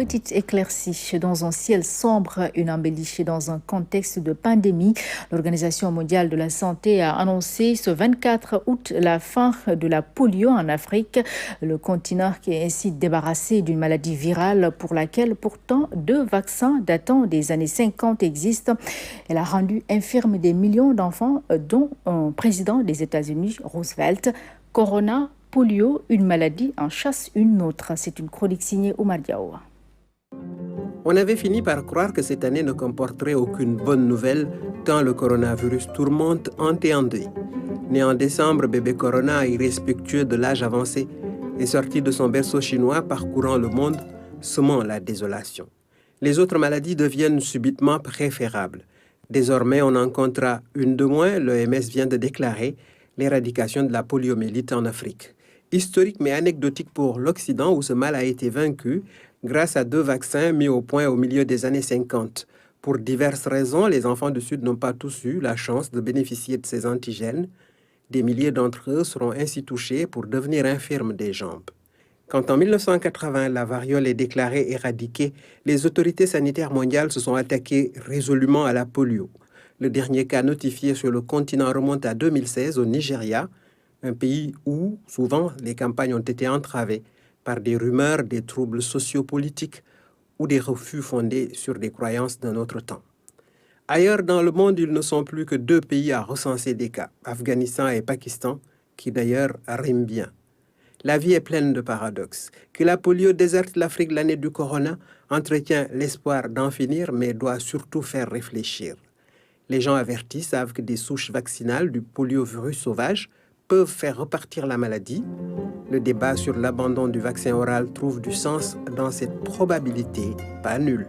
petite éclaircie dans un ciel sombre, une embellie dans un contexte de pandémie. L'Organisation mondiale de la santé a annoncé ce 24 août la fin de la polio en Afrique. Le continent qui est ainsi débarrassé d'une maladie virale pour laquelle pourtant 2 vaccins datant des années 50 existent. Elle a rendu infirmes des millions d'enfants, dont un président des États-Unis, Roosevelt. Corona, polio, une maladie en chasse une autre. C'est une chronique signée Oumar Diaw. On avait fini par croire que cette année ne comporterait aucune bonne nouvelle, tant le coronavirus tourmente hanté en deuil. Né en décembre, bébé Corona, irrespectueux de l'âge avancé, est sorti de son berceau chinois parcourant le monde, semant la désolation. Les autres maladies deviennent subitement préférables. Désormais, on en comptera une de moins, l'OMS vient de déclarer l'éradication de la poliomyélite en Afrique. Historique mais anecdotique pour l'Occident où ce mal a été vaincu grâce à 2 vaccins mis au point au milieu des années 50. Pour diverses raisons, les enfants du Sud n'ont pas tous eu la chance de bénéficier de ces antigènes. Des milliers d'entre eux seront ainsi touchés pour devenir infirmes des jambes. Quand en 1980, la variole est déclarée éradiquée, les autorités sanitaires mondiales se sont attaquées résolument à la polio. Le dernier cas notifié sur le continent remonte à 2016 au Nigeria, un pays où, souvent, les campagnes ont été entravées par des rumeurs, des troubles sociopolitiques ou des refus fondés sur des croyances d'un autre temps. Ailleurs dans le monde, ils ne sont plus que 2 pays à recenser des cas, Afghanistan et Pakistan, qui d'ailleurs riment bien. La vie est pleine de paradoxes. Que la polio déserte l'Afrique l'année du corona entretient l'espoir d'en finir, mais doit surtout faire réfléchir. Les gens avertis savent que des souches vaccinales du poliovirus sauvage peuvent faire repartir la maladie. Le débat sur l'abandon du vaccin oral trouve du sens dans cette probabilité pas nulle.